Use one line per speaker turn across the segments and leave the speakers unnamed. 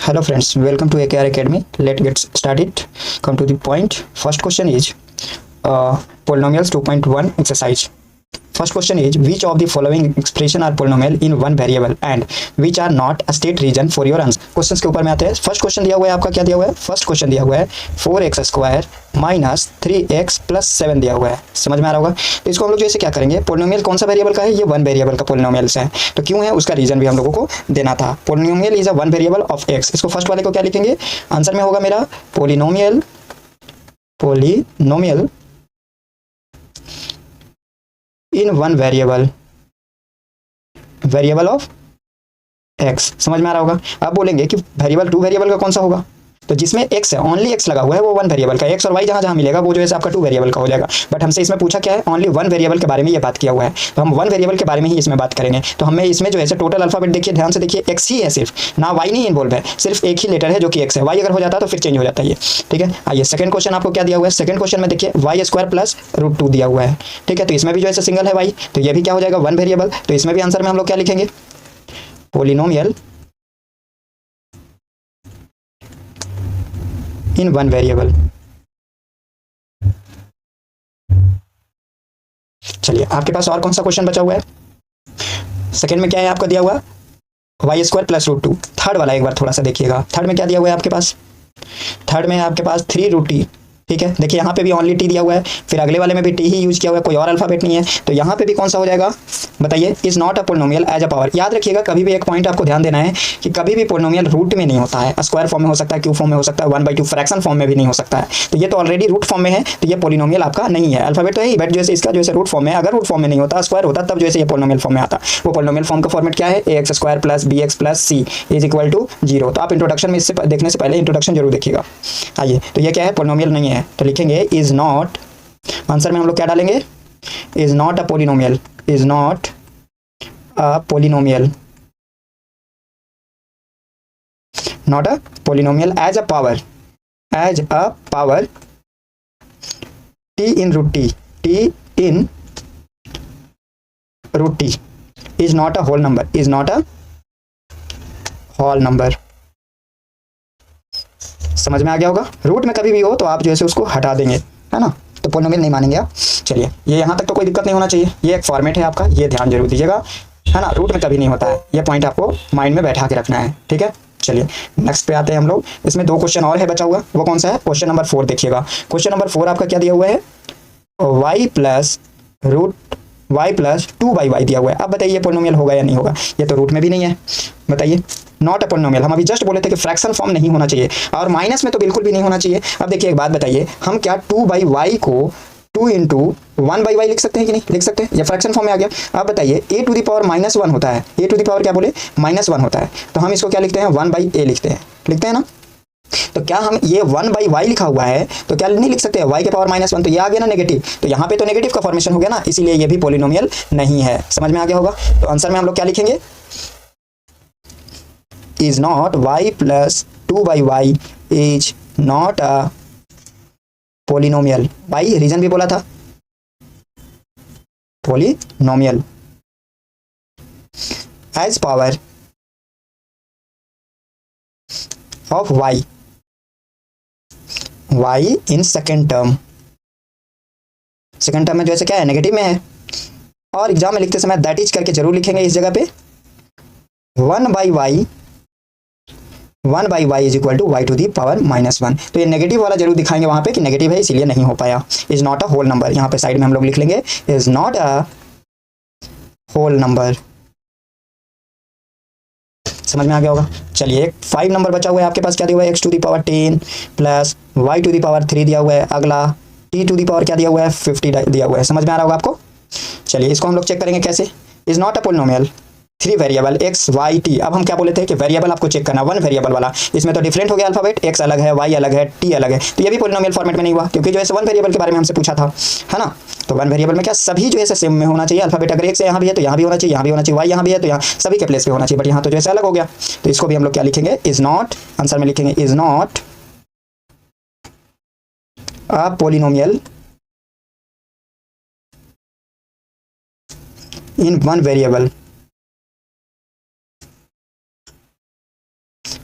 Hello friends, welcome to AKR Academy. Let's get started. Come to the point. First question is polynomials 2.1 exercise. First question is which of the following expression are polynomial in one variable and which are not a state region for your answer. Questions के ऊपर में आते हैं. First question दिया हुआ है आपका, क्या दिया हुआ है? फर्स्ट क्वेश्चन दिया हुआ है 4x² माइनस 3x प्लस 7 दिया हुआ है. समझ में आ रहा होगा. तो इसको हम लोग जैसे क्या करेंगे, पोलिनोमियल कौन सा वेरिएबल का है? ये वन वेरिएबल का पोलिनोमियल्स है. तो क्यों है उसका रीजन भी हम लोगों को देना था. Polynomial is a one variable of x. इसको फर्स्ट वाले को क्या लिखेंगे? आंसर में होगा मेरा polynomial in one variable of x. समझ में आ रहा होगा. अब बोलेंगे कि वेरिएबल टू वेरिएबल का कौन सा होगा, तो जिसमें एक्स है, ओनली एक्स लगा हुआ है, वो वन वेरिएबल का. एक्स और वाई जहां जहां मिलेगा वो जो है आपका टू वेरिएबल का हो जाएगा. बट हमसे इसमें पूछा क्या है? ओनली वन वेरिएबल के बारे में ये बात किया हुआ है. तो हम वन वेरिएबल के बारे में ही इसमें बात करेंगे. तो हमें इसमें जो है टोटल अल्फाबेट देखिए, ध्यान से देखिए, एक्स ही है सिर्फ, ना वाई नहीं इन्वॉल्व है. सिर्फ एक ही लेटर है जो कि एक्स है. वाई अगर हो जाता तो फिर चेंज हो जाता है ये. ठीक है. आइए सेकंड क्वेश्चन आपको क्या दिया हुआ है. सेकंड क्वेश्चन में देखिए y² प्लस √2 दिया हुआ है. ठीक है. तो इसमें भी जो है सिंगल है वाई, तो ये भी क्या हो जाएगा? One variable. तो इसमें भी आंसर में हम लोग क्या लिखेंगे? Polynomial in one variable. चलिए आपके पास और कौन सा क्वेश्चन बचा हुआ है? सेकंड में क्या है आपका दिया हुआ? y² plus √2. थर्ड वाला एक बार थोड़ा सा देखिएगा. थर्ड में क्या दिया हुआ है आपके पास? थर्ड में है आपके पास 3√t. ठीक है. देखिए यहाँ पे भी ओनली टी दिया हुआ है, फिर अगले वाले में भी टी ही यूज किया हुआ है, कोई और अल्फाबेट नहीं है. तो यहाँ पे भी कौन सा हो जाएगा बताइए? Is not a polynomial as a power. याद रखिएगा, कभी भी एक पॉइंट आपको ध्यान देना है कि कभी भी पोलिनोमियल रूट में नहीं होता है. स्क्वायर फॉर्म में हो सकता है, क्यूब फॉर्म में हो सकता है, 1/2 फ्रैक्शन फॉर्म में भी नहीं हो सकता है. तो ये तो ऑलरेडी रूट फॉर्म में है, तो ये पोलिनोमियल आपका नहीं है. अल्फाबेट तो है ही, बट जैसे इसका जो है रूट फॉर्म में. अगर रूट फॉर्म में नहीं होता, स्क्वायर होता, तब जैसे ये पोलिनोमियल फॉर्म में आता. वो पोलिनोमियल फॉर्म का फॉर्मेट क्या है? ax² plus bx plus c is equal to 0. तो आप इंट्रोडक्शन में इससे देखने से पहले इंट्रोडक्शन जरूर देखिएगा. आइए, तो ये क्या है? पोलिनोमियल नहीं है. तो लिखेंगे इज नॉट. आंसर में हम लोग क्या डालेंगे? Is not a polynomial. Is not a polynomial. Not a polynomial as a power. As a power t in root t. t in root t is not a whole number. Is not a whole number. समझ में आ गया होगा. Root में कभी भी हो तो आप जो है उसको हटा देंगे, है ना. तो पोलिनोमियल नहीं मानेंगे आप. चलिए, ये यहाँ तक तो कोई दिक्कत नहीं होना चाहिए. ये एक फॉर्मेट है आपका, ये ध्यान जरूर दीजिएगा, है ना. रूट में कभी नहीं होता है. ये पॉइंट आपको माइंड में बैठा के रखना है. ठीक है. चलिए नेक्स्ट पे आते हैं हम लोग. इसमें दो क्वेश्चन और है बचा हुआ. वो कौन सा है? क्वेश्चन नंबर 4 देखिएगा. क्वेश्चन नंबर 4 आपका क्या दिया हुआ है? y प्लस 2/y दिया हुआ है. अब बताइए पोलिनोमियल होगा या नहीं होगा? ये तो रूट में भी नहीं है. बताइए. Not a polynomial. हम अभी जस्ट बोले थे कि फ्रैक्शन फॉर्म नहीं होना चाहिए, और माइनस में तो बिल्कुल भी नहीं होना चाहिए. अब देखिए एक बात बताइए, हम क्या 2/y को 2 इंटू 1/y लिख सकते हैं कि नहीं लिख सकते? ये फ्रैक्शन फॉर्म में आ गया. अब बताइए a⁻−1 होता है. a⁻ क्या बोले? -1 होता है. तो हम इसको क्या लिखते हैं? 1/a लिखते हैं ना. तो क्या हम ये 1/y लिखा हुआ है, तो क्या नहीं लिख सकते हैं y के पावर -1? तो ये आ गया ना नेगेटिव. तो यहाँ पे तो नेगेटिव का फॉर्मेशन हो गया ना, इसीलिए ये भी पोलिनोमियल नहीं है. समझ में आ गया होगा. तो आंसर में हम लोग क्या लिखेंगे? Is not y plus 2/y is not a polynomial. y reason भी बोला था, polynomial as power of y in second term. Second term में जो है क्या है? नेगेटिव में है. और एग्जाम में लिखते समय दैट इज करके जरूर लिखेंगे इस जगह पे. 1/y is equal to y to the power -1. तो ये नेगेटिव वाला जरूर दिखाएंगे वहां पे कि नेगेटिव है, इसीलिए नहीं हो पाया. Is not a whole number. यहाँ पे साइड में हम लोग लिख लेंगे is not a whole number. समझ में आ गया होगा. चलिए 5 नंबर बचा हुआ है आपके पास. क्या दिया हुआ है? x⁻10 प्लस y⁻3 दिया हुआ है. अगला t⁻ क्या दिया हुआ है? 50 दिया हुआ है. समझ में आ रहा होगा आपको. चलिए इसको हम लोग चेक करेंगे कैसे. Is not a polynomial 3 variable x y t. अब हम क्या बोले थे कि वेरिएबल आपको चेक करना वन वेरिएबल वाला. इसमें तो डिफरेंट हो गया अल्फाबेट, x अलग है, y अलग है, t अलग है. तो ये भी पोलिनोमियल फॉर्मेट में नहीं हुआ, क्योंकि जो है वन वेरिएबल के बारे में हमसे पूछा था, है ना. तो वन वेरिएबल में क्या सभी जो है सेम में होना चाहिए. अल्फाबेट अगर x यहाँ भी है तो यहाँ भी होना चाहिए, यहाँ भी होना चाहिए, y यहाँ भी है तो यहाँ सभी के प्लेस पे होना चाहिए. बट यहाँ तो जैसे अलग हो गया. तो इसको भी हम लोग क्या लिखेंगे? Is not. आंसर में लिखेंगे is not a polynomial in one variable.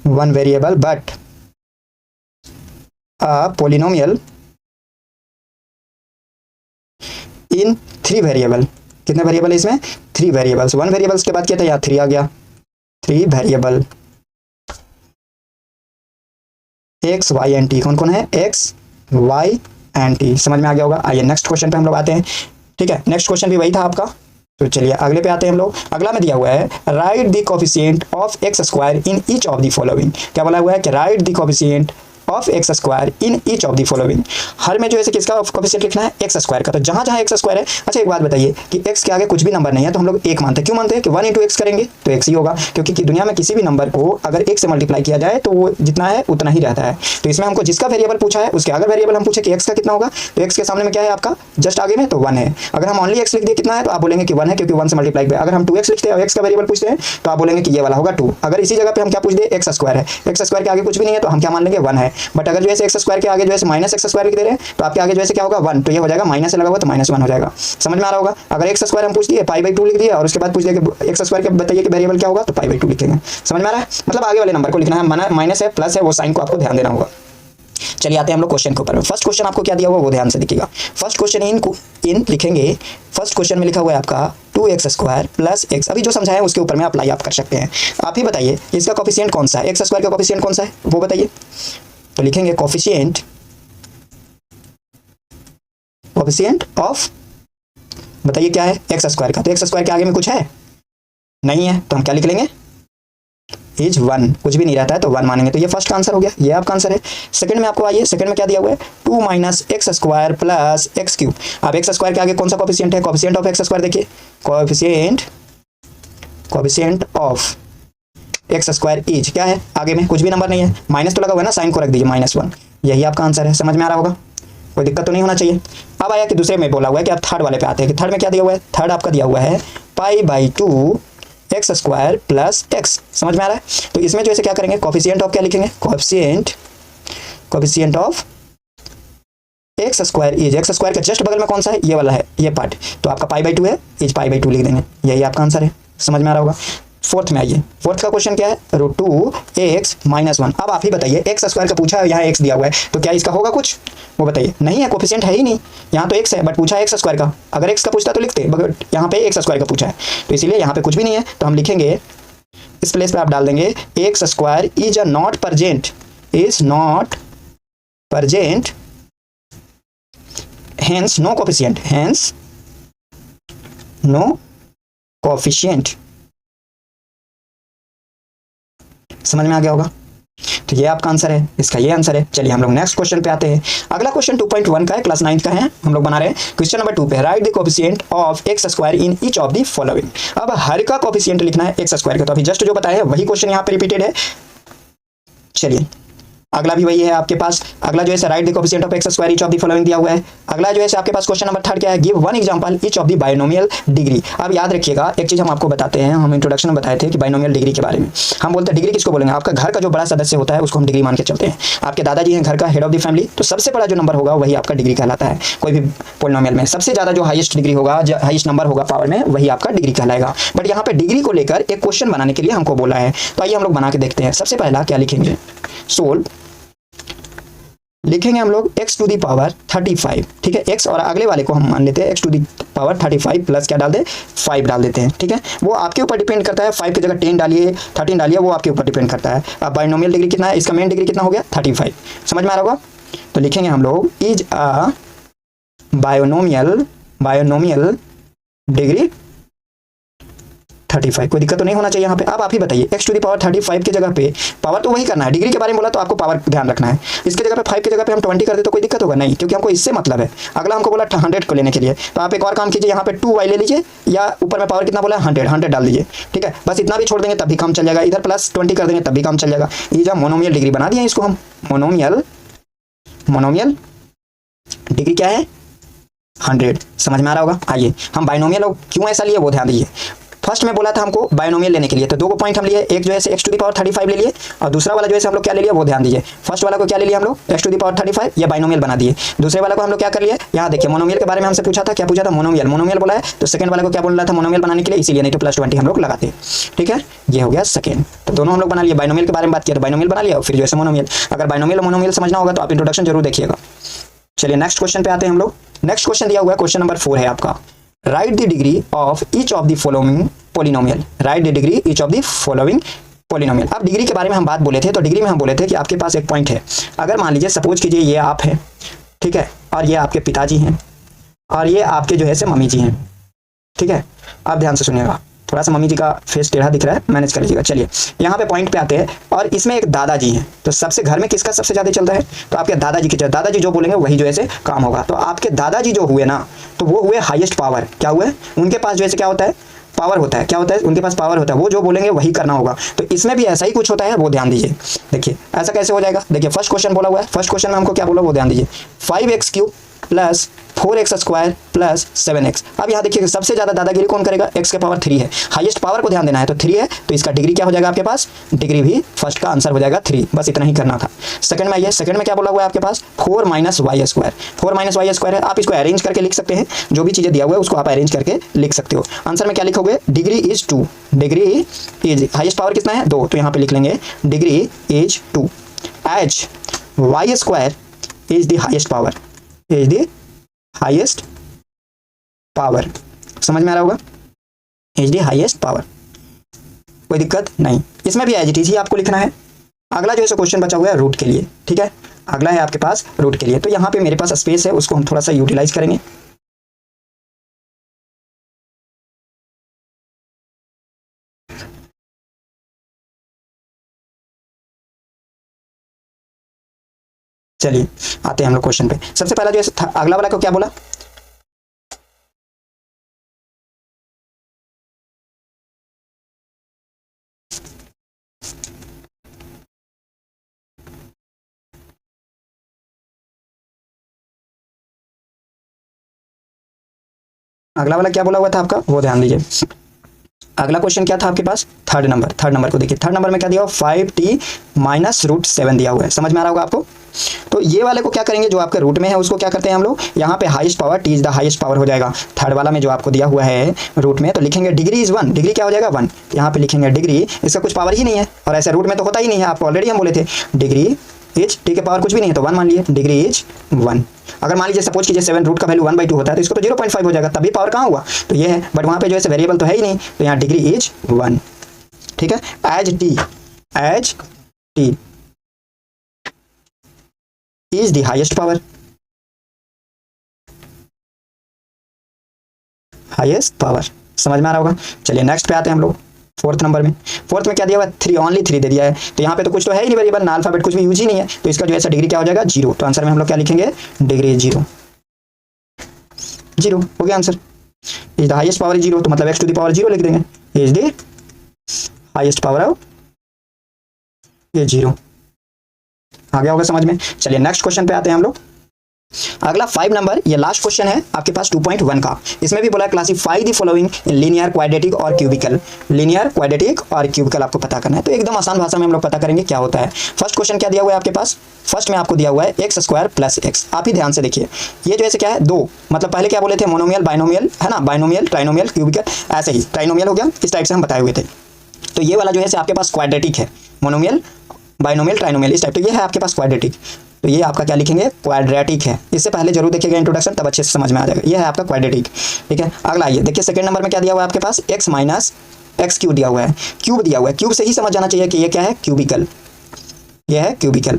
One variable but a polynomial in three variable. कितने वेरिएबल है इसमें? Three variables. वन वेरिएबल्स के बाद क्या था? यहाँ थ्री आ गया, three variable x y and t. कौन कौन है? X y and t. समझ में आ गया होगा। आइए नेक्स्ट क्वेश्चन पे हम लोग आते हैं। ठीक है, नेक्स्ट क्वेश्चन भी वही था आपका। तो चलिए अगले पे आते हैं हम लोग। अगला में दिया हुआ है write the coefficient of x square in each of the following. क्या बोला हुआ है कि write the coefficient of x square in each of the following. हर में जो है किसका कोफिशिएंट लिखना है? एक्स स्क्वायर का। तो जहां जहां एक्स स्क्वायर है, अच्छा एक बात बताइए कि एक्स के आगे कुछ भी नंबर नहीं है तो हम लोग एक मानते हैं। क्यों मानते हैं? कि 1 इंटू एक्स करेंगे तो एक्स ही होगा, क्योंकि दुनिया में किसी भी नंबर को अगर एक से मल्टीप्लाई किया जाए तो वो जितना है उतना ही रहता है। तो इसमें हमको जिसका वेरिएबल पूछा है उसके अगर वेरिएबल हम पूछे कि एक्स का कितना होगा, तो एक्स के सामने में क्या है आपका? जस्ट आगे में तो 1 है। अगर हम ओनली एक्स लिख दिए कितना है तो आप बोलेंगे कि 1 है, क्योंकि 1 से मल्टीप्लाई पे। अगर हम 2x लिखते हैं और एक्स का वेरिएबल पूछते हैं तो आप बोलेंगे कि ये वाला होगा 2। अगर इसी जगह पे हम क्या पूछ दे? एक्स स्क्वायर है, एक्स स्क्वायर के आगे कुछ भी नहीं है तो हम क्या मान लेंगे? 1 है। बट अगर जो है एक्स स्क्वायर के आगे जो है माइनस एक्स स्क्वायर लिख दे रहे हैं तो आपके आगे जो है क्या होगा? 1। तो ये हो जाएगा माइनस से लगा हुआ तो -1 हो जाएगा। समझ में आ रहा होगा। अगर एक्स स्क्वायर हम पूछ दिए π/2 लिख दिया और उसके बाद पूछ दिया कि एक्स स्क्वायर के बताइए कि वेरिएबल क्या होगा, तो π/2 लिखेंगे। समझ में आ रहा है? मतलब आगे वाले नंबर को लिखना है, माइनस है प्लस है, वो साइन को आपको ध्यान देना होगा। चलिए आते हैं हम लोग क्वेश्चन के ऊपर। फर्स्ट क्वेश्चन आपको क्या दिया हुआ वो ध्यान से देखिएगा। फर्स्ट क्वेश्चन इन लिखेंगे। फर्स्ट क्वेश्चन में लिखा हुआ है आपका 2x स्क्वायर प्लस एक्स। अभी जो समझाया है उसके ऊपर में अप्लाई आप कर सकते हैं। आप ही बताइए इसका कोफिशिएंट कौन सा है? एक्स स्क्वायर का कोफिशिएंट कौन सा है वो बताइए। तो लिखेंगे कोफिशिएंट ऑफ, बताइए क्या है? एक्स स्क्वायर का। तो एक्स स्क्वायर के आगे में कुछ है? नहीं है, तो हम क्या लिख लेंगे? इज 1। कुछ भी नहीं रहता है तो 1 मानेंगे। तो ये फर्स्ट का आंसर हो गया, ये आपका आंसर है। सेकंड में आपको आइए, सेकंड में क्या दिया हुआ है? 2 minus x square plus x cube. अब एक्स स्क्वायर के आगे कौन सा कोफिशिएंट है? कोफिशिएंट ऑफ एक्स स्क्वायर देखिए, coefficient of x square is क्या है? आगे में कुछ भी नंबर नहीं है, माइनस तो लगा हुआ है ना, साइन को रख दीजिए -1। यही आपका आंसर है। समझ में आ रहा होगा, कोई दिक्कत तो नहीं होना चाहिए। अब आया कि दूसरे में बोला हुआ है कि आप थर्ड वाले पे आते हैं कि थर्ड में क्या दिया हुआ है? थर्ड आपका दिया हुआ है π/2 एक्स स्क्वायर प्लस एक्स। समझ में आ रहा है? तो इसमें जो है क्या करेंगे? कोफिशिएंट ऑफ क्या लिखेंगे? Coefficient of x square is, x square के जस्ट बगल में कौन सा है? ये वाला है, ये पार्ट। तो आपका π/2 है, इज π/2 लिख देंगे। यही आपका आंसर है। समझ में आ रहा होगा। फोर्थ में आइए, फोर्थ का क्वेश्चन क्या है? √2x - 1। अब आप ही बताइए, एक्स स्क्वायर का पूछा है, यहाँ एक्स दिया हुआ है, तो क्या इसका होगा कुछ? वो बताइए। नहीं है, कोफिशिएंट है ही नहीं। यहाँ तो एक्स है बट पूछा है एक्स स्क्वायर का। अगर एक्स का पूछता तो लिखते, बट यहाँ पे एक्स स्क्वायर का पूछा है तो इसीलिए यहाँ पे कुछ भी नहीं है। तो हम लिखेंगे, इस प्लेस पे आप डाल देंगे x square is not present, hence no coefficient. समझ में आ गया होगा। तो ये आपका आंसर है, इसका ये आंसर है। चलिए हम लोग नेक्स्ट क्वेश्चन पे आते हैं। अगला क्वेश्चन 2.1 का है, क्लास 9 का है, हम लोग बना रहे हैं। क्वेश्चन नंबर 2 पे right the coefficient of x square in each of the following. अब हर का कोफिशिएंट लिखना है एक्स स्क्वायर का। तो अभी जस्ट जो बताया है वही क्वेश्चन यहाँ पे रिपीटेड है। चलिए अगला भी वही है आपके पास। अगला जो है write the coefficient of x square each of the following दिया हुआ है। अगला जो है आपके पास क्वेश्चन नंबर 3 क्या है? Give one example each of the binomial degree. अब याद रखिएगा एक चीज हम आपको बताते हैं, हम इंट्रोडक्शन में बताए थे कि बाइनोमियल डिग्री के बारे में। हम बोलते हैं डिग्री किसको बोलेंगे? आपका घर का जो बड़ा सदस्य होता है उसको हम डिग्री मान के चलते हैं। आपके दादाजी हैं घर का हेड ऑफ द फैमिली, तो सबसे बड़ा जो नंबर होगा वही आपका डिग्री कहलाता है। कोई भी पोलिनोमियल में सबसे ज्यादा जो हाईएस्ट डिग्री होगा, हाईएस्ट नंबर होगा पावर में, वही आपका डिग्री कहलाएगा। बट यहाँ पे डिग्री को लेकर एक क्वेश्चन बनाने के लिए हमको बोला है, तो आइए हम लोग बना के देखते हैं। सबसे पहला क्या लिखेंगे? सोल्व लिखेंगे हम लोग x टू दी पावर 35। ठीक है, x और अगले वाले को हम मान लेते हैं x to the power 35 plus क्या डाल दे? 5 डाल देते हैं। ठीक है, वो आपके ऊपर डिपेंड करता है। 5 की जगह 10 डालिए, 13 डालिए, वो आपके ऊपर डिपेंड करता है। अब बाइनोमियल डिग्री कितना है? इसका मेन डिग्री कितना हो गया? 35। समझ में आ रहा होगा। तो लिखेंगे हम लोग इज अ बाइनोमियल डिग्री 35। कोई दिक्कत तो नहीं होना चाहिए यहाँ पे। अब आप ही बताइए x टू दी पावर 35 की जगह पे पावर तो वही करना है, डिग्री के बारे में बोला तो आपको पावर ध्यान रखना है। इसके जगह पे 5 की जगह पे हम 20 कर दे तो कोई दिक्कत होगा नहीं, क्योंकि हमको इससे मतलब है। अगला हमको बोला 100 को लेने के लिए, तो आप एक और काम कीजिए, यहाँ पे 2y ले लीजिए, या ऊपर में पावर कितना बोला? 100 डाल दीजिए। ठीक है, बस इतना भी छोड़ देंगे तब भी काम चल जाएगा। इधर प्लस 20 कर देंगे तब भी काम चल जाएगा। ये जब मोनोमियल डिग्री बना दिया इसको हम, मोनोमियल डिग्री क्या है? 100। समझ में आ रहा होगा। आइए हम बाइनोमियल क्यों ऐसा लिए वो ध्यान दीजिए। फर्स्ट में बोला था हमको बाइनोमियल लेने के लिए, तो दो को पॉइंट हम लिए, एक जो है x टू दी पावर 35 ले लिए और दूसरा वाला जो है हम लोग क्या ले लिया वो ध्यान दीजिए। फर्स्ट वाला को क्या ले लिया हम लोग x टू दी पावर 35, ये बाइनोमियल बना दिए। दूसरे वाला को हम लोग क्या कर लिए, यहाँ देखिए मोनोमियल के बारे में हमसे पूछा था, क्या पूछा था, मोनोमियल, मोनोमियल बोला है, तो सेकंड वाले को क्या बोल रहा था, मोनोमियल बनाने के लिए, इसीलिए नहीं तो +20 हम लोग लगाते। ठीक है, ये हो गया सेकंड। तो दोनों हम लोग बना लिए, बाइनोमियल के बारे में बात किया तो बाइनोमियल बना लिया, और फिर जो है मोनोमियल। अगर बाइनोमियल और मोनोमियल समझना होगा तो आप इंट्रोडक्शन जरूर देखिएगा। चलिए नेक्स्ट क्वेश्चन पे आते हैं हम लोग। नेक्स्ट क्वेश्चन दिया हुआ है, क्वेश्चन नंबर 4 है आपका, right the degree of each of the following polynomial, right the degree each of the following polynomial. अब डिग्री के बारे में हम बात बोले थे, तो डिग्री में हम बोले थे कि आपके पास एक पॉइंट है, अगर मान लीजिए सपोज कीजिए ये आप है, ठीक है, और ये आपके पिताजी हैं और ये आपके जो है से मम्मी जी हैं। ठीक है, आप ध्यान से सुनिएगा, थोड़ा सा मम्मी जी का फेस टेढ़ा दिख रहा है, मैनेज कर लीजिएगा। चलिए यहाँ पे पॉइंट पे आते हैं, और इसमें एक दादाजी हैं, तो सबसे घर में किसका सबसे ज़्यादा चलता है, तो आपके दादाजी की, दादाजी जो बोलेंगे वही जो है काम होगा। तो आपके दादाजी जो हुए ना, तो वो हुए हाईएस्ट पावर, क्या हुए, उनके पास जो है क्या होता है, पावर होता है, क्या होता है, उनके पास पावर होता है, वो जो बोलेंगे वही करना होगा। तो इसमें भी ऐसा ही कुछ होता है, वो ध्यान दीजिए। देखिए ऐसा कैसे हो जाएगा, देखिए फर्स्ट क्वेश्चन बोला हुआ है, फर्स्ट क्वेश्चन में हमको क्या बोला वो ध्यान दीजिए, 5x³ plus 4x² plus 7x। अब यहाँ देखिए सबसे ज्यादा दादागिरी कौन करेगा, x के पावर 3 है, हाईएस्ट पावर को ध्यान देना है, तो 3 है, तो इसका डिग्री क्या हो जाएगा आपके पास, डिग्री भी फर्स्ट का आंसर हो जाएगा 3, बस इतना ही करना था। सेकंड में आइए, सेकंड में क्या बोला हुआ है आपके पास, 4 - y², 4 - y² है, आप इसको अरेंज करके लिख सकते हैं, जो भी चीजें दिया हुआ है उसको आप अरेंज करके लिख सकते हो। आंसर में क्या लिखोगे, degree is 2, degree is, highest power कितना है 2, तो यहाँ पे लिख लेंगे degree is 2, as y² is the highest power, is the highest power, समझ में आ रहा होगा, इज द हाईएस्ट पावर, कोई दिक्कत नहीं, इसमें भी एज इट इज ही आपको लिखना है। अगला जो है क्वेश्चन बचा हुआ है रूट के लिए, ठीक है, अगला है आपके पास रूट के लिए, तो यहाँ पे मेरे पास स्पेस है, उसको हम थोड़ा सा यूटिलाइज करेंगे। चलिए आते हैं हम लोग क्वेश्चन पे। सबसे पहला जो है अगला वाला को क्या बोला, अगला वाला क्या बोला हुआ था आपका वो ध्यान दीजिए। अगला क्वेश्चन क्या था आपके पास, थर्ड नंबर को देखिए, थर्ड नंबर में क्या दिया हुआ, 5t - √7 दिया हुआ है, समझ में आ रहा होगा आपको। तो ये वाले को क्या करेंगे, जो आपके रूट में है उसको क्या करते हैं हम लोग, यहाँ पे highest power, t is the highest power हो जाएगा। थर्ड वाला में जो आपको दिया हुआ है रूट में, तो लिखेंगे डिग्री इज 1, डिग्री क्या हो जाएगा 1, यहाँ पे लिखेंगे डिग्री, इसका कुछ पावर ही नहीं है, और ऐसे रूट में तो होता ही नहीं है, आपको ऑलरेडी हम बोले थे डिग्री इज, टी के पावर कुछ भी नहीं है तो 1 मान लिए, डिग्री इज 1। अगर मान लीजिए सपोज कीजिए 7 रूट का वैल्यू 1/2 होता है, तो इसको तो 0.5 हो जाएगा, तभी पावर कहाँ हुआ, तो ये है, बट वहाँ पे जो है वेरिएबल तो है ही नहीं, तो यहाँ डिग्री इज 1। ठीक है, as t is the highest power, highest power, समझ में आ रहा होगा। चलिए नेक्स्ट पे आते हैं हम लोग, फोर्थ नंबर में, फोर्थ में क्या दिया हुआ है, 3, ओनली 3 दे दिया है, तो यहाँ पे तो कुछ तो है ही नहीं वेरिएबल, ना अल्फाबेट कुछ भी यूज ही नहीं है, तो इसका जो है डिग्री क्या हो जाएगा 0, तो आंसर में हम लोग क्या लिखेंगे, डिग्री 0 हो गया answer. Is the highest power 0, तो मतलब x टू द पावर 0 लिख देंगे, is the highest power of ये 0, आ गया होगा समझ में। चलिए नेक्स्ट क्वेश्चन पे आते हैं हम लोग। अगला 5 नंबर, ये लास्ट क्वेश्चन है आपके पास 2.1 का, इसमें भी बोला classify the following in linear, quadratic और क्यूबिकल, लीनियर, क्वाड्रेटिक और क्यूबिकल आपको पता करना है, तो एकदम आसान भाषा में हम लोग पता करेंगे क्या होता है। फर्स्ट क्वेश्चन क्या दिया हुआ है आपके पास, फर्स्ट में आपको दिया हुआ है x² + x, आप ही ध्यान से देखिए, ये जो है क्या है 2, मतलब पहले क्या बोले थे, मोनोमियल, बाइनोमियल है ना, बाइनोमियल, ट्राइनोमियल, क्यूबिकल, ऐसे ही ट्राइनोमियल हो गया, इस टाइप से हम बताए हुए थे। तो ये वाला जो है आपके पास क्वाड्रेटिक है, मोनोमियल, बाइनोमियल, ट्राइनोमियल, इस टाइप, तो ये है आपके पास क्वाड्रेटिक, तो ये आपका क्या लिखेंगे, क्वाड्रेटिक है, इससे पहले जरूर देखिएगा इंट्रोडक्शन, तब अच्छे से समझ में आ जाएगा, ये है आपका क्वाड्रेटिक। ठीक है, अगला आइए देखिए, सेकंड नंबर में क्या दिया हुआ है आपके पास, x - x³ दिया हुआ है, क्यूब दिया हुआ है, क्यूब से ही समझ जाना चाहिए कि ये क्या है, क्यूबिकल, ये है क्यूबिकल।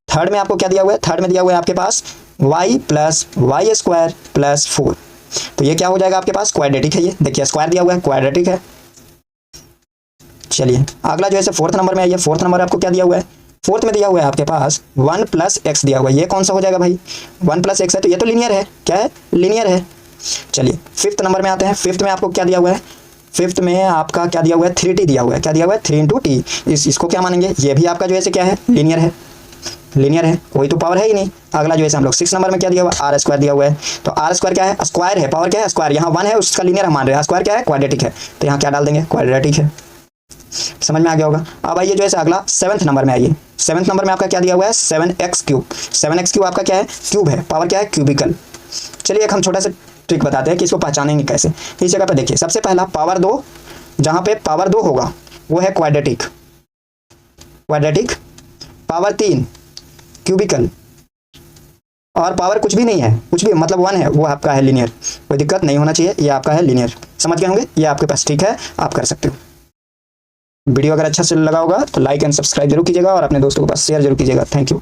थर्ड में आपको क्या दिया हुआ है, थर्ड में दिया हुआ है आपके पास y + y² + 4, तो ये क्या हो जाएगा आपके पास, क्वाड्रेटिक है, ये देखिए स्क्वायर दिया हुआ है, क्वाड्रेटिक है। चलिए अगला जो है फोर्थ नंबर में आइए, फोर्थ नंबर आपको क्या दिया हुआ है, फोर्थ में दिया हुआ है आपके पास 1 + x दिया हुआ है, ये कौन सा हो जाएगा भाई, 1 + x है, तो ये तो लीनियर है, क्या है, लीनियर है। चलिए फिफ्थ नंबर में आते हैं, फिफ्थ में आपको क्या दिया हुआ है, फिफ्थ में आपका क्या दिया हुआ है, 3t दिया हुआ है, क्या दिया हुआ है, 3 × t, इसको क्या मानेंगे, ये भी आपका जो है क्या है, लीनियर है, लीनियर है, कोई तो पावर है ही नहीं। अगला जो है हम लोग 6 नंबर में क्या दिया हुआ आर स्क्वायर दिया हुआ है, तो आर स्क्वायर क्या है, स्क्वायर है, पावर क्या है स्क्वायर, यहाँ 1 है उसका लीनियर हम मान रहे हैं, स्क्वायर क्या है क्वाड्रेटिक है, तो यहाँ क्या डाल देंगे क्वाड्रेटिक है। समझ में आ गया होगा। अब आइए जो है अगला 7th नंबर में आइए। 7th नंबर में आपका क्या दिया हुआ है 7x क्यूब। 7x क्यूब आपका क्या है क्यूब है, पावर क्या है क्यूबिकल। चलिए एक हम छोटा सा ट्रिक बताते हैं कि इसको पहचानेंगे कैसे। इस जगह पे देखिए सबसे पहला पावर 2, जहाँ पे पावर 2 होगा वो है क्वाड्रेटिक, क्वाड्रेटिक। पावर 3 क्यूबिकल, और पावर कुछ भी नहीं है, कुछ भी मतलब 1 है, वो आपका है लीनियर। कोई दिक्कत नहीं होना चाहिए, ये आपका है लीनियर। समझ गए होंगे, ये आपके पास ठीक है, आप कर सकते हो। वीडियो अगर अच्छा से लगा होगा तो लाइक एंड सब्सक्राइब जरूर कीजिएगा और अपने दोस्तों के पास शेयर जरूर कीजिएगा। Thank you.